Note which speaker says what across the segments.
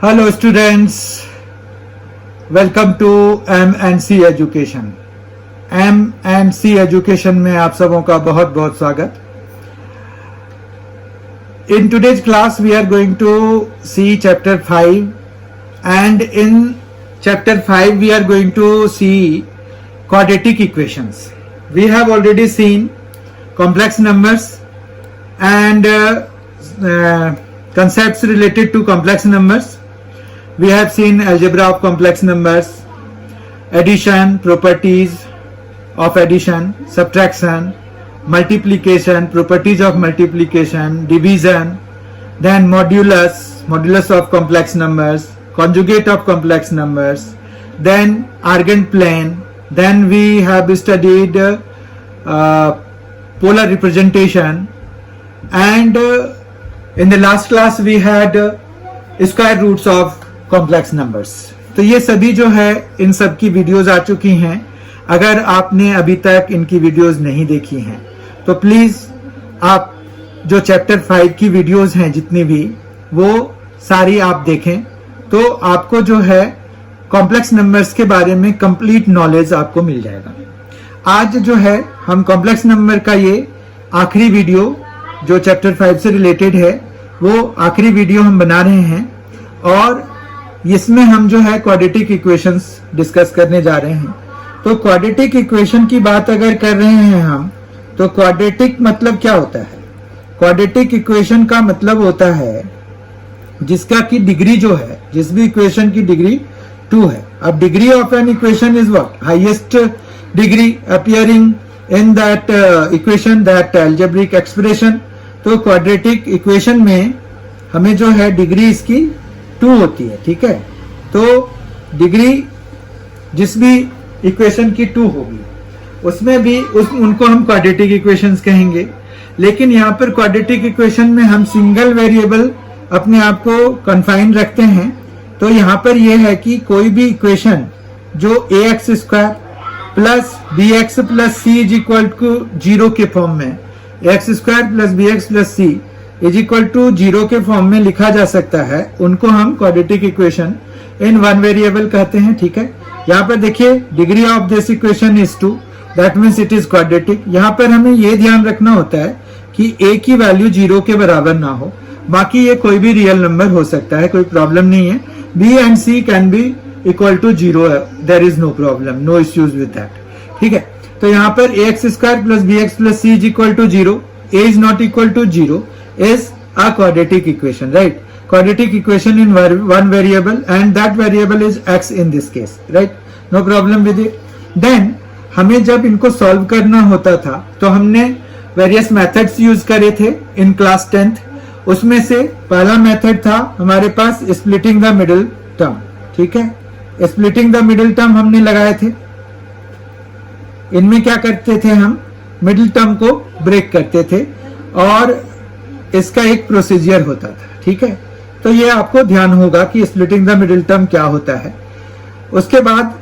Speaker 1: Hello students, welcome to M&C Education. M&C Education में आप सबों का बहुत बहुत स्वागत. In today's class we are going to see chapter 5 and in chapter 5 we are going to see quadratic equations. We have already seen complex numbers and concepts related to complex numbers. We have seen algebra of complex numbers, addition, properties of addition, subtraction, multiplication, properties of multiplication, division, then modulus of complex numbers, conjugate of complex numbers, then argand plane, then we have studied polar representation, and in the last class we had square roots of complex numbers. तो ये सभी जो है इन सब की videos आ चुकी हैं. अगर आपने अभी तक इनकी वीडियोस नहीं देखी हैं तो प्लीज आप जो चैप्टर 5 की वीडियोस हैं जितनी भी वो सारी आप देखें तो आपको जो है कॉम्प्लेक्स नंबर्स के बारे में कंप्लीट नॉलेज आपको मिल जाएगा. आज जो है हम कॉम्प्लेक्स नंबर का ये आखिरी वीडियो जो चैप्टर 5 से रिलेटेड है वो आखिरी वीडियो हम बना रहे हैं और इसमें हम जो है क्वाड्रेटिक इक्वेशंस डिस्कस करने जा रहे हैं. तो क्वाड्रेटिक इक्वेशन की बात अगर कर रहे हैं हम तो क्वाड्रेटिक मतलब क्या होता है? क्वाड्रेटिक इक्वेशन का मतलब होता है जिसका की डिग्री जो है, जिस भी इक्वेशन की डिग्री 2 है. अब degree of an equation is what? Highest degree appearing in that equation, that algebraic expression. तो क्वाड्रेटिक इक्वेशन में हमें जो है डिग्री इसकी 2 होती है. ठीक है, तो डिग्री जिस भी इक्वेशन की 2 होगी उसमें भी उनको हम क्वाड्रेटिक इक्वेशंस कहेंगे. लेकिन यहाँ पर क्वाड्रेटिक इक्वेशन में हम सिंगल वेरिएबल अपने आप को कन्फाइन रखते हैं. तो यहाँ पर यह है कि कोई भी इक्वेशन जो ax square plus bx plus c is equal to 0 के फॉर्म में, ax square plus bx plus c is equal to 0 के फॉर्म में लिखा जा सकता है, उनको हम quadratic equation in one variable कहते हैं. ठीक है, यहाँ पर देखिए degree of this equation is 2, that means it is quadratic. यहाँ पर हमें ये ध्यान रखना होता है कि a की वैल्यू 0 के बराबर ना हो. बाकी ये कोई भी रियल नंबर हो सकता है, कोई प्रॉब्लम नहीं है. b and c can be equal to 0, there is no problem, no issues with that. ठीक है, तो यहाँ पर ax square plus bx plus c is equal to 0, a is not equal to 0 is a quadratic equation, right? Quadratic equation in one variable and that variable is x in this case, right? No problem with it. Then हमें जब इनको solve करना होता था तो हमने various methods use करे थे इन क्लास 10th. उसमें से पहला मेथड था हमारे पास स्प्लिटिंग द मिडिल टर्म. ठीक है, स्प्लिटिंग द मिडिल टर्म हमने लगाए थे. इनमें क्या करते थे, हम मिडिल टर्म को ब्रेक करते थे और इसका एक प्रोसीजर होता था. ठीक है, तो ये आपको ध्यान होगा कि स्प्लिटिंग द मिडिल टर्म क्या होता है. उसके बाद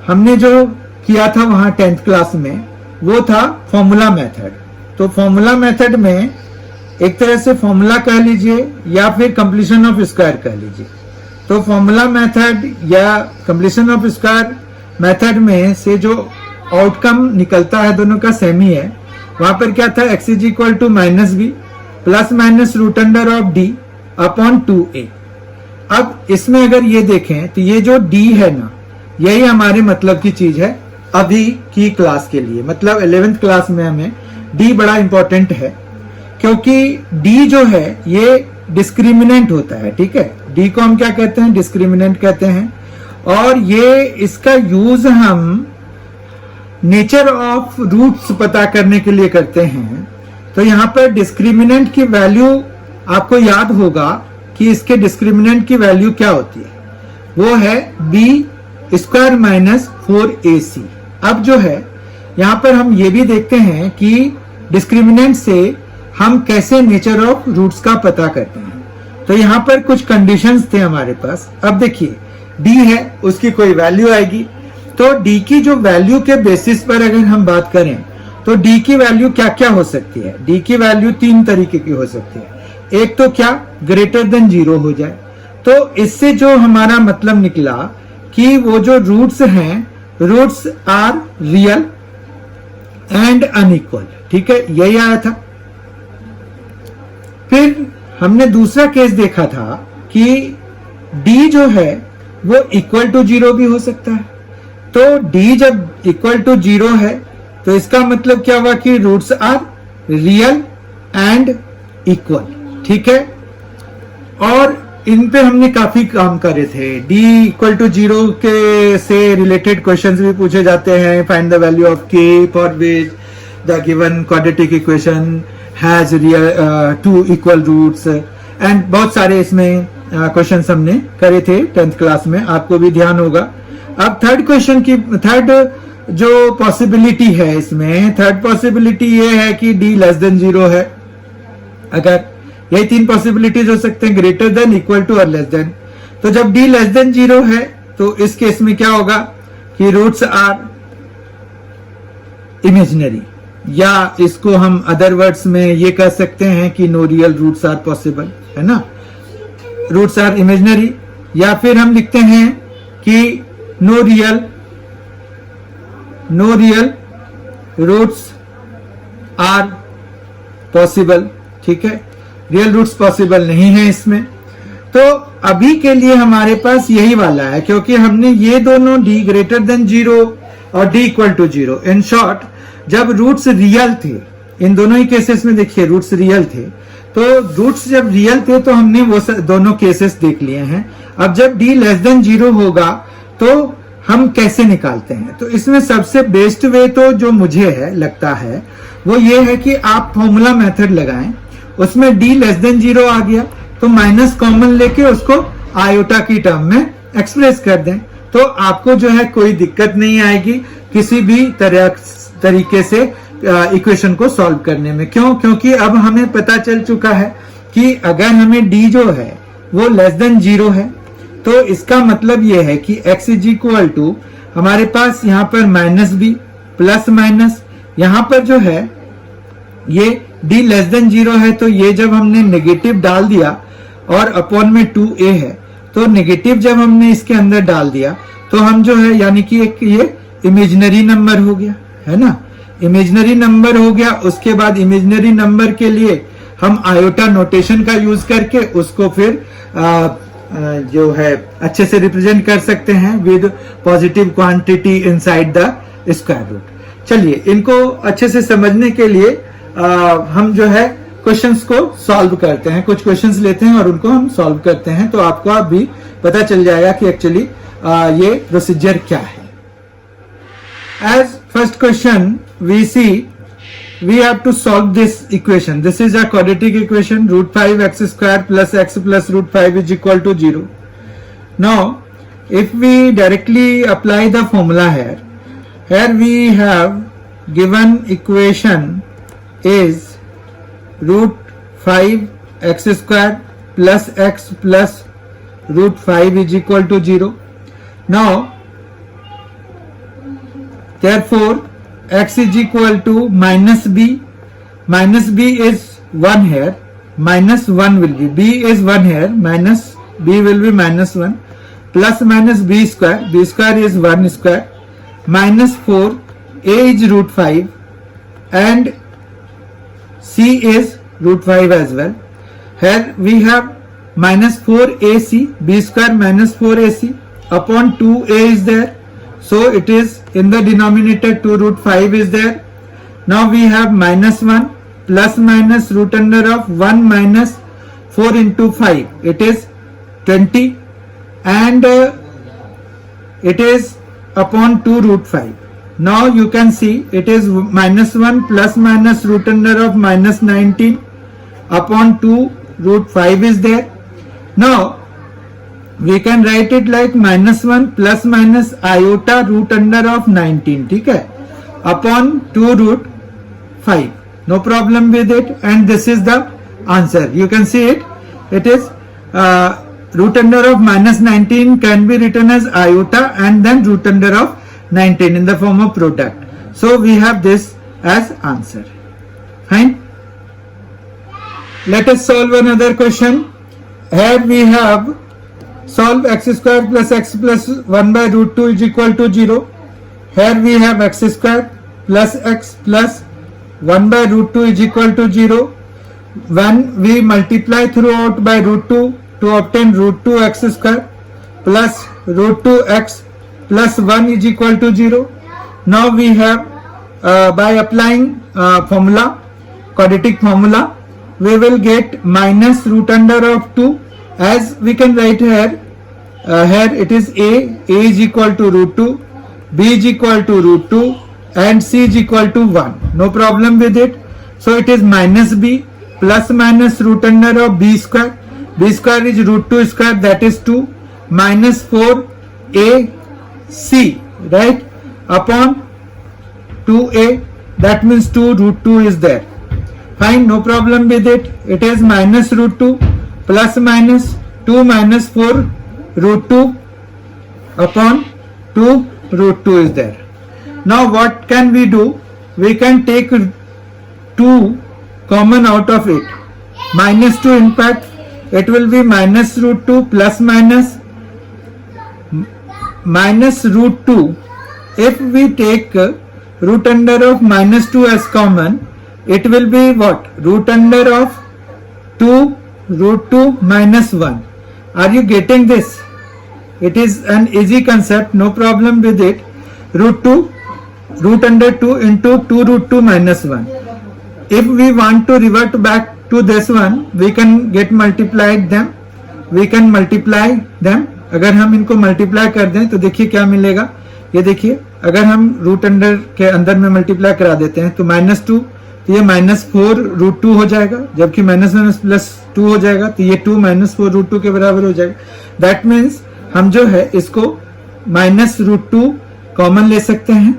Speaker 1: हमने जो किया था वहां 10th क्लास में वो था फॉर्मूला मेथड. तो फॉर्मूला मेथड में एक तरह से फॉर्मूला कह लीजिए या फिर कंप्लीशन ऑफ स्क्वायर कह लीजिए. तो फॉर्मूला मेथड या कंप्लीशन ऑफ स्क्वायर मेथड में से जो आउटकम निकलता है दोनों का सेम ही है. वहां पर क्या था, x is equal to minus B plus minus root under of D upon 2a. अब इसमें अगर ये देखें तो ये जो d है ना, यही हमारे मतलब की चीज है अभी की क्लास के लिए. मतलब 11th क्लास में हमें d बड़ा इंपॉर्टेंट है क्योंकि d जो है ये डिस्क्रिमिनेंट होता है. ठीक है, d को हम क्या कहते हैं, डिस्क्रिमिनेंट कहते हैं. और ये इसका यूज हम नेचर ऑफ रूट्स पता करने के लिए करते हैं. तो यहाँ पर डिस्क्रिमिनेंट की वैल्यू आपको याद होगा कि इसके डिस्क्रिमिनेंट की वैल्यू क्या होती है, वो है b स्क्वायर माइनस 4ac. अब जो है यहाँ पर हम ये भी देखते हैं कि डिस्क्रिमिनेंट से हम कैसे नेचर ऑफ रूट्स का पता करते हैं. तो यहाँ पर कुछ कंडीशंस थे हमारे पास. अब देखिए d है, उसकी कोई वैल्यू आएगी. तो d की जो वैल्यू के बेसिस पर अगर हम बात करें तो d की वैल्यू क्या क्या हो सकती है. d की वैल्यू 3 तरीके की हो सकती है. एक तो क्या, ग्रेटर देन 0 हो जाए. तो इससे जो हमारा मतलब निकला कि वो जो रूट्स हैं, roots are real and unequal, ठीक है, यही आया था। फिर हमने दूसरा केस देखा था कि d जो है वो इक्वल टू 0 भी हो सकता है। तो d जब इक्वल टू 0 है तो इसका मतलब क्या हुआ कि roots are real and equal, ठीक है। और इन पे हमने काफी काम करे थे। d इक्वल टू 0 के से रिलेटेड क्वेश्चंस भी पूछे जाते हैं। Find the value of k for which the given quadratic equation has two equal roots and बहुत सारे इसमें क्वेश्चंस हमने करे थे 10th क्लास में, आपको भी ध्यान होगा। अब थर्ड क्वेश्चन की थर्ड जो पॉसिबिलिटी है इसमें, थर्ड पॉसिबिलिटी ये है कि d लेस देन 0 है। अगर यही तीन पॉसिबिलिटीज हो सकते हैं, ग्रेटर देन, इक्वल टू और लेस देन। तो जब d लेस देन 0 है तो इस केस में क्या होगा कि रूट्स आर इमेजिनरी, या इसको हम अदर वर्ड्स में ये कह सकते हैं कि no real roots are possible, है ना, रूट्स आर इमेजिनरी। या फिर हम लिखते हैं कि no real roots are possible, ठीक है, रियल रूट्स पॉसिबल नहीं है इसमें। तो अभी के लिए हमारे पास यही वाला है, क्योंकि हमने ये दोनों d ग्रेटर देन 0 और d equal to 0, in short जब रूट्स रियल थे, इन दोनों ही केसेस में देखिए रूट्स रियल थे, तो रूट्स जब रियल थे तो हमने वो दोनों केसेस देख लिए हैं। अब जब d लेस देन 0 होगा तो हम कैसे निकालते हैं? तो इसमें सबसे बेस्ट वे तो जो मुझे है लगता है वो ये है कि आप फॉर्मूला मेथड लगाएं, उसमें d लेस देन 0 आ गया तो माइनस कॉमन लेके उसको आयोटा की टर्म में एक्सप्रेस कर दें, तो आपको जो है कोई दिक्कत नहीं आएगी किसी भी तरीके से इक्वेशन को सॉल्व करने में। क्यों? क्योंकि अब हमें पता चल चुका है कि अगर हमें d जो है वो लेस देन 0 है तो इसका मतलब ये है कि x इज इक्वल टू हमारे पास यहाँ पर माइनस b प्लस माइनस, यहाँ पर जो है ये d लेस देन 0 है तो ये जब हमने नेगेटिव डाल दिया और अपॉन में 2a है, तो नेगेटिव जब हमने इसके अंदर डाल दिया तो हम जो है यानी कि एक ये इमेजिनरी नंबर हो गया, है ना, इमेजिनरी नंबर हो गया। उसके बाद इमेजिनरी नंबर के लिए हम आयोटा नोटेशन का यूज करके उसको फिर जो है अच्छे से रिप्रेजेंट कर सकते हैं with positive quantity inside the square root. चलिए इनको अच्छे से समझने के लिए हम जो है क्वेश्चंस को सॉल्व करते हैं, कुछ क्वेश्चंस लेते हैं और उनको हम सॉल्व करते हैं, तो आपको अब भी पता चल जाएगा कि एक्चुअली ये प्रोसीजर क्या है। As first question we see we have to solve this equation. This is a quadratic equation, root 5x square plus x plus root 5 is equal to 0. Now if we directly apply the formula here we have given equation is root 5x square plus x plus root 5 is equal to 0. Now therefore x is equal to minus b is 1 here, minus 1 will be, b is 1 here, minus b will be minus 1, plus minus b square is 1 square, minus 4, a is root 5 and c is root 5 as well. Here we have minus 4ac, b square minus 4ac upon 2a is there. So it is in the denominator 2 root 5 is there. Now we have minus 1 plus minus root under of 1 minus 4 into 5. It is 20 and it is upon 2 root 5. Now you can see it is minus 1 plus minus root under of minus 19 upon 2 root 5 is there. Now we can write it like minus 1 plus minus iota root under of 19, ठीक है, upon 2 root 5. No problem with it, and this is the answer. You can see it. It is root under of minus 19 can be written as iota and then root under of 19 in the form of product. So we have this as answer. Fine. Let us solve another question. Here we have solve x square plus x plus 1 by root 2 is equal to 0. Here we have x square plus x plus 1 by root 2 is equal to 0. When we multiply throughout by root 2 to obtain root 2 x square plus root 2 x plus 1 is equal to 0. Now we have by applying formula, quadratic formula, we will get minus root under of 2, as we can write here. Here it is a is equal to root 2, b is equal to root 2 and c is equal to 1. No problem with it. So it is minus b plus minus root under of b square. B square is root 2 square, that is 2, minus 4ac, right, upon 2a, that means 2 root 2 is there. Fine, no problem with it. It is minus root 2 plus minus 2 minus 4 root 2 upon 2 root 2 is there. Now what can we do? We can take 2 common out of it. Minus 2, in fact it will be minus root 2 plus minus root 2. If we take root under of minus 2 as common, it will be what? Root under of 2 root 2 minus 1. Are you getting this? It is an easy concept, no problem with it. Root under 2 into 2 root 2 minus 1. If we want to revert back to this one, we can get multiplied them. We can multiply them. अगर हम इनको multiply कर दें तो देखिए क्या मिलेगा. ये देखिए, अगर हम रूट अंडर के अंदर में मल्टीप्लाई करा देते हैं तो माइनस 2, तो ये माइनस 4 रूट 2 हो जाएगा, जबकि माइनस माइनस प्लस 2 हो जाएगा, तो ये 2 माइनस 4 रूट 2 के बराबर हो जाएगा. दैट मीन्स हम जो है इसको माइनस रूट 2 कॉमन ले सकते हैं.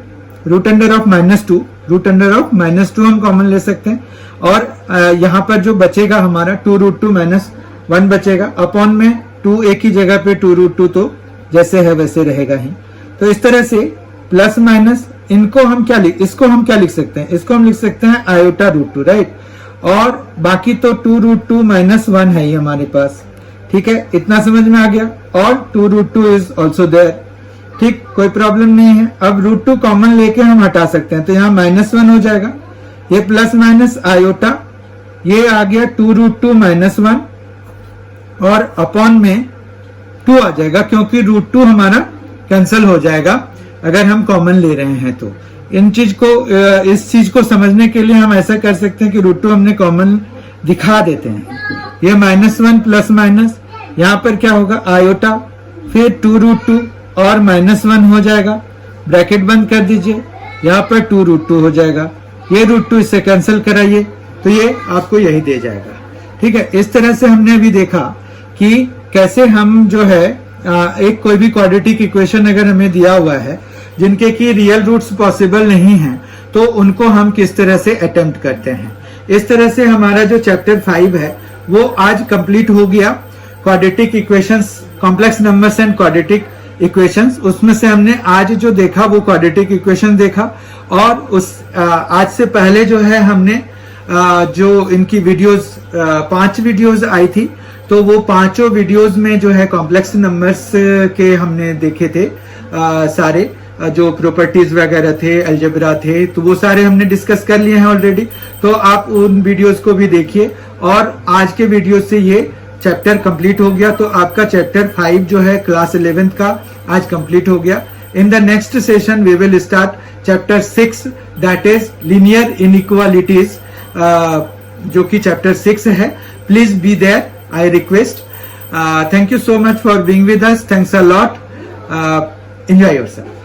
Speaker 1: Root under of minus 2, root under of minus 2 हम कॉमन ले सकते हैं. और यहाँ पर जो बचेगा हमारा 2 रूट 2 माइनस 1 बचेगा. अपॉन में 2 एक ही जगह पे 2 रूट 2 तो जैसे है वैसे रहेगा ही. तो इस तरह से प्लस माइनस इसको हम क्या लिख सकते हैं? इसको हम लिख सकते हैं आयोटा रूट 2, राइट. और बाकी तो 2 रूट 2 माइनस 1 है ही हमारे पास. ठीक है, इतना समझ में आ गया. और 2 रूट 2 इज ऑल्सो देयर. ठीक, कोई प्रॉब्लम नहीं है. अब रूट 2 कॉमन लेके हम हटा सकते हैं, तो यहाँ माइनस 1 हो जाएगा. ये प्लस माइनस आयोटा, ये आ गया 2 रूट 2 माइनस 1 और अपॉन में 2 आ जाएगा, क्योंकि रूट 2 हमारा कैंसिल हो जाएगा अगर हम कॉमन ले रहे हैं. तो इस चीज को समझने के लिए हम ऐसा कर सकते हैं कि रूट 2 हमने कॉमन दिखा देते हैं. ये माइनस 1 प्लस माइनस, यहाँ पर क्या होगा आयोटा, फिर 2 रूट 2 और माइनस 1 हो जाएगा. ब्रैकेट बंद कर दीजिए, यहाँ पर 2 रूट 2 हो जाएगा. ये रूट 2 इससे कैंसिल कराइए तो ये आपको यही दे जाएगा. ठीक है, इस तरह से हमने अभी देखा कि कैसे हम जो है एक कोई भी क्वाड्रेटिक इक्वेशन अगर हमें दिया हुआ है जिनके की रियल रूट्स पॉसिबल नहीं हैं, तो उनको हम किस तरह से अटेम्प्ट करते हैं. इस तरह से हमारा जो चैप्टर 5 है वो आज कंप्लीट हो गया. Quadratic equations, complex numbers and quadratic equations, उसमें से हमने आज जो देखा वो क्वाड्रेटिक इक्वेशन देखा. और उस आज से पहले जो है हमने जो इनकी वीडियोस 5 वीडियोस आई थी, तो वो 5 वीडियोस में जो है कॉम्प्लेक्स नंबर्स के हमने देखे थे. सारे जो प्रॉपर्टीज वगैरह थे, अलजेब्रा थे, तो वो सारे हमने डिस्कस कर लिए हैं ऑलरेडी. तो आप उन वीडियोस को भी देखिए. और आज के वीडियो से ये चैप्टर कंप्लीट हो गया. तो आपका चैप्टर 5 जो है क्लास 11th का आज कंप्लीट हो गया. In the next session we will start chapter 6, that is linear inequalities, जो कि चैप्टर 6 है. Please be there, I request. Thank you so much for being with us. Thanks a lot. Enjoy yourself.